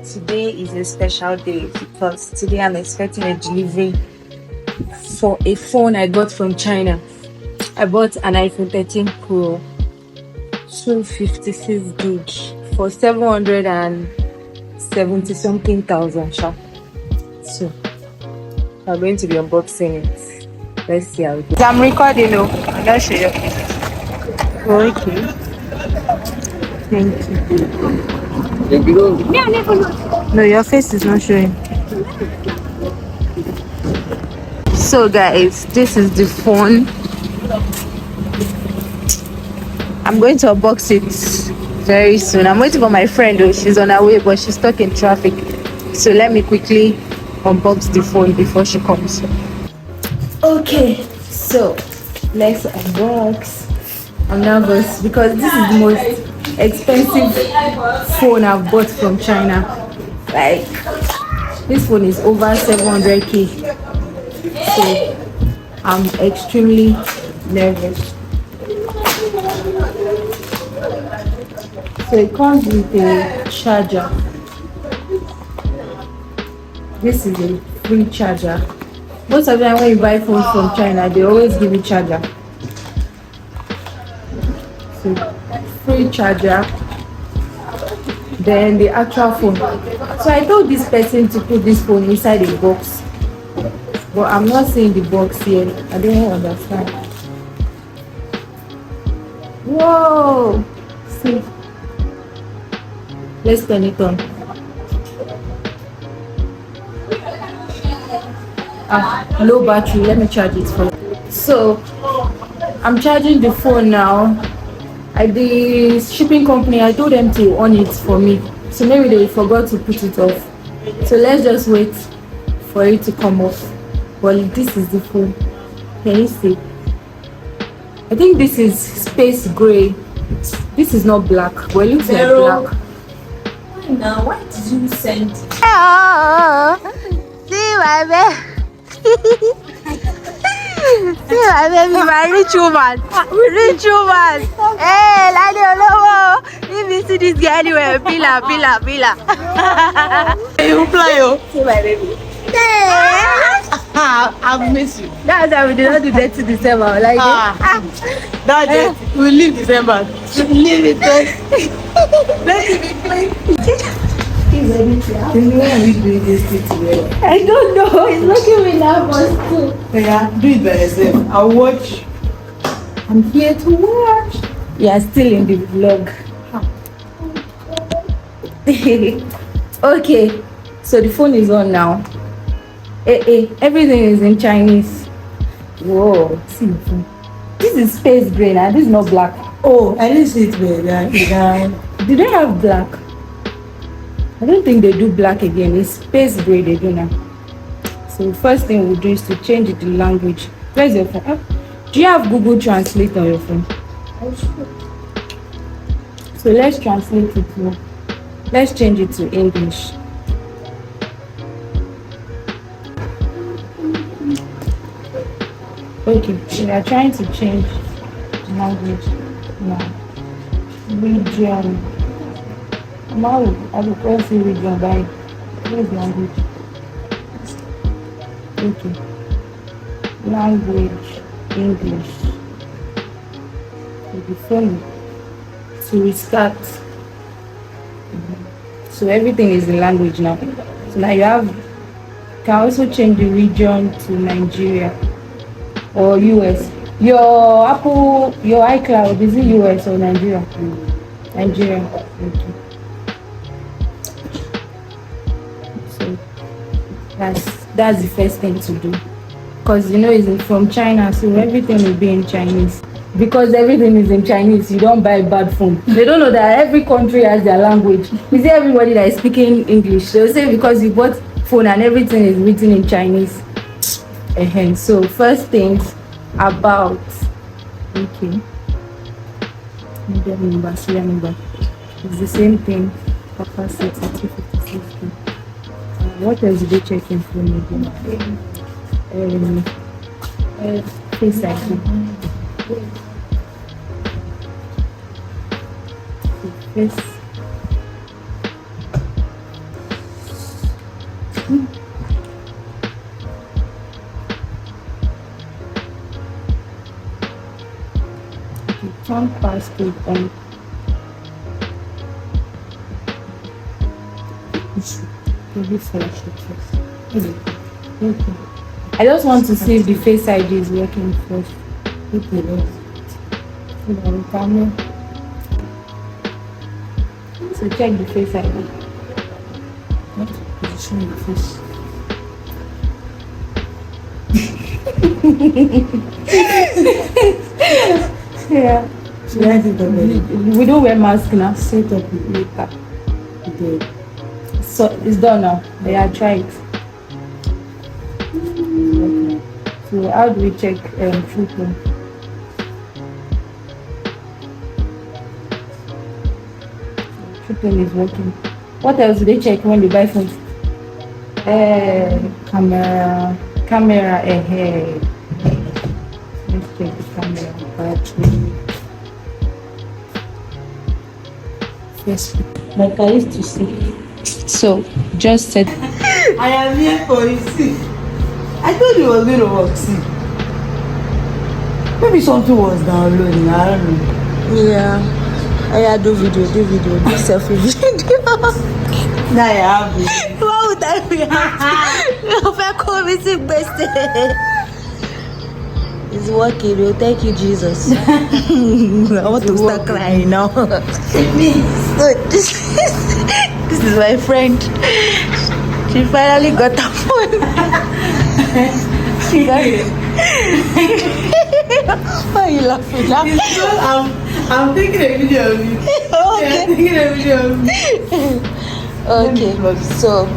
Today is a special day because today I'm expecting a delivery for a phone I got from China. I bought an iPhone 13 Pro 256 gig for 770 something thousand. So I'm going to be unboxing it. Let's see how it goes. I'm recording now. I'm not sure. Okay. Thank you. No, your face is not showing. So guys, this is the phone. I'm going to unbox it very soon. I'm waiting for my friend though. She's on her way, but she's stuck in traffic. So let me quickly unbox the phone before she comes. Okay, so let's unbox. I'm nervous because this is the most expensive phone I've bought from China. Like, this phone is over 700k. So I'm extremely nervous. So it comes with a charger. This is a free charger. Most of the time when you buy phones from China, they always give you charger. So free charger. Then the actual phone. So I told this person to put this phone inside a box, but I'm not seeing the box here. I don't understand. Whoa! See, let's turn it on. Low battery. Let me charge it first. So I'm charging the phone now. The shipping company, I told them to on it for me, so maybe they forgot to put it off. So let's just wait for it to come off. Well, this is the phone. Can you see? I think this is space gray. This is not black. Well, it looks like black. Why now? Why did you send it? Oh, see my baby. See my baby, my rich woman. Rich woman. Hey, I don't know. Let me see this guy anywhere. Bila. You fly, oh. See my baby. I miss you. That's why we did not do that to December. Like That's it. We leave December. Leave it there. Let it be clean. I don't know. It's making me nervous too. Yeah, do it by yourself. I'll watch. I'm here to watch. Yeah, still in the vlog. Okay, so the phone is on now. Everything is in Chinese. Whoa, see the phone. This is space gray now. This is not black. Oh, I didn't see it, baby. Do they have black? I don't think they do black again. It's space gray they do now. So the first thing we'll do is to change the language. Where's your phone? Do you have Google Translate on your phone? So let's translate it to. Let's change it to English. Okay, we are trying to change the language now. Region. Now I will call it region by this language. Okay. Language English. So the phone to restart. So everything is in language now. So now you can also change the region to Nigeria or US. Your Apple, your iCloud, is it US or Nigeria? Nigeria. Okay. So that's the first thing to do, because you know it's from China, so everything will be in Chinese. Because everything is in Chinese, you don't buy a bad phone. They don't know that every country has their language. Is it everybody that is speaking English? They'll say because you bought phone and everything is written in Chinese. So first things about serial number. It's the same thing. Papa said 256. What else did they check in for me again? Face ID. Face Turn past it and maybe flash it first. Okay. I just want to see if the Face ID is working first. Okay. So check the Face ID. What position the face? Yeah. We don't wear masks now. Set up later. Okay. So it's done now. Yeah, try it. Okay. So how do we check treatment? Treatment is working. What else do they check when they buy phones? Camera ahead. Let's check the camera battery. Yes, like I used to see. So just set. I am here for you. See, I told you it was going to work. See, maybe something was downloading. I don't know. Yeah. I do video, do selfie video. Now you have it. Why would I be happy? If I call me sick best. It's working. Oh, thank you, Jesus. I want to start crying now. This is my friend. She finally got a phone. She got it. Why are you laughing now? I'm taking a video of you. Okay. Yeah, I'm taking a video of you. Okay. So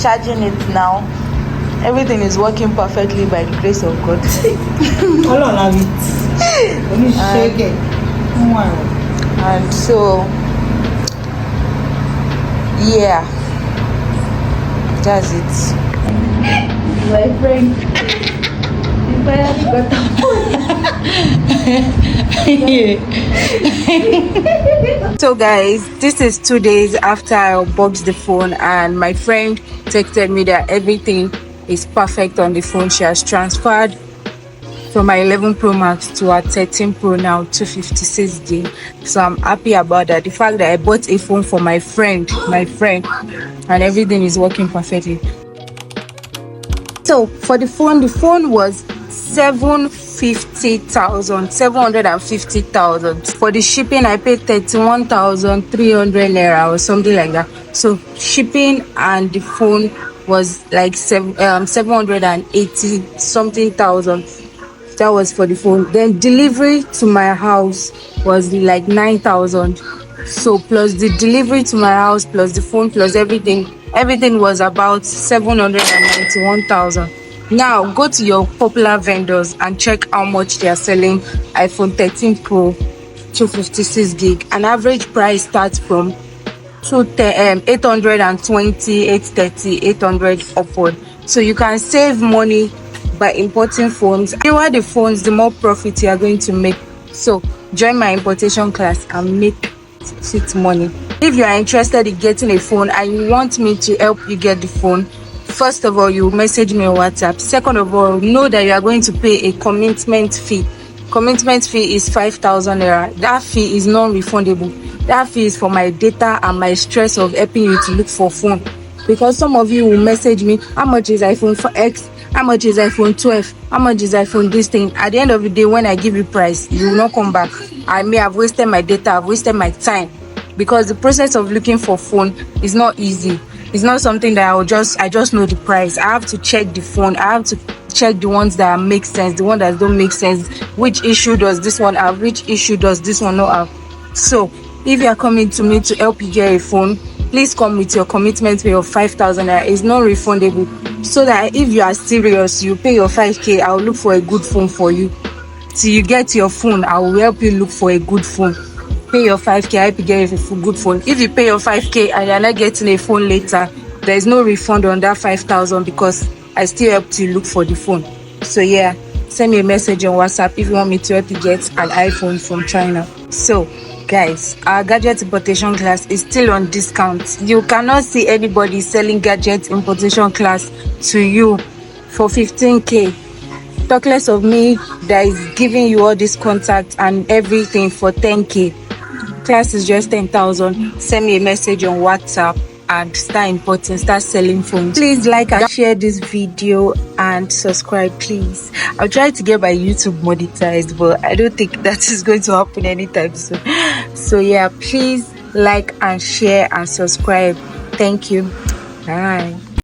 charging it now. Everything is working perfectly by the grace of God. All of it. Let me shake it. Wow. And so, yeah, that's it. My friend, you finally got a phone. So guys, this is 2 days after I unboxed the phone, and my friend texted me that everything is perfect on the phone. She has transferred from my 11 Pro Max to our 13 Pro now, 256 gig. So I'm happy about that. The fact that I bought a phone for my friend, and everything is working perfectly. So for the phone was 750,000. For the shipping, I paid 31,300 naira or something like that. So shipping and the phone was like 780 something thousand. That was for the phone. Then delivery to my house was like 9,000. So plus the delivery to my house, plus the phone, plus everything was about 791,000. Now go to your popular vendors and check how much they are selling iPhone 13 Pro 256 gig. An average price starts from 820, 830, 800 upward. So you can save money by importing phones. The newer the phones, the more profit you are going to make. So join my importation class and make it money. If you are interested in getting a phone and you want me to help you get the phone, first of all, you message me on WhatsApp. Second of all, know that you are going to pay a commitment fee. Commitment fee is 5,000 naira. That fee is non-refundable. That fee is for my data and my stress of helping you to look for phone. Because some of you will message me, how much is iPhone X? How much is iPhone 12? How much is iPhone this thing? At the end of the day, when I give you price, you will not come back. I may have wasted my data, I've wasted my time. Because the process of looking for phone is not easy. It's not something that I just know the price. I have to check the phone. I have to check the ones that make sense, the ones that don't make sense. Which issue does this one have? Which issue does this one not have? So if you are coming to me to help you get a phone, please come with your commitment fee of 5,000 naira. It's not refundable. So that if you are serious, you pay your 5k, I'll look for a good phone for you. Till you get your phone, I will help you look for a good phone. Pay your 5k, I help you get a good phone. If you pay your 5k and you're not getting a phone later, there is no refund on that 5,000 because I still helped you look for the phone. So yeah, send me a message on WhatsApp if you want me to help you get an iPhone from China. So Guys, our gadget importation class is still on discount. You cannot see anybody selling gadget importation class to you for 15k. Talk less of me that is giving you all this contact and everything for 10k. Class is just 10,000. Send me a message on WhatsApp and start importing, start selling phones. Please like and share this video and subscribe, please. I'll try to get my YouTube monetized, but I don't think that is going to happen anytime soon. So yeah, please like and share and subscribe. Thank you. Bye.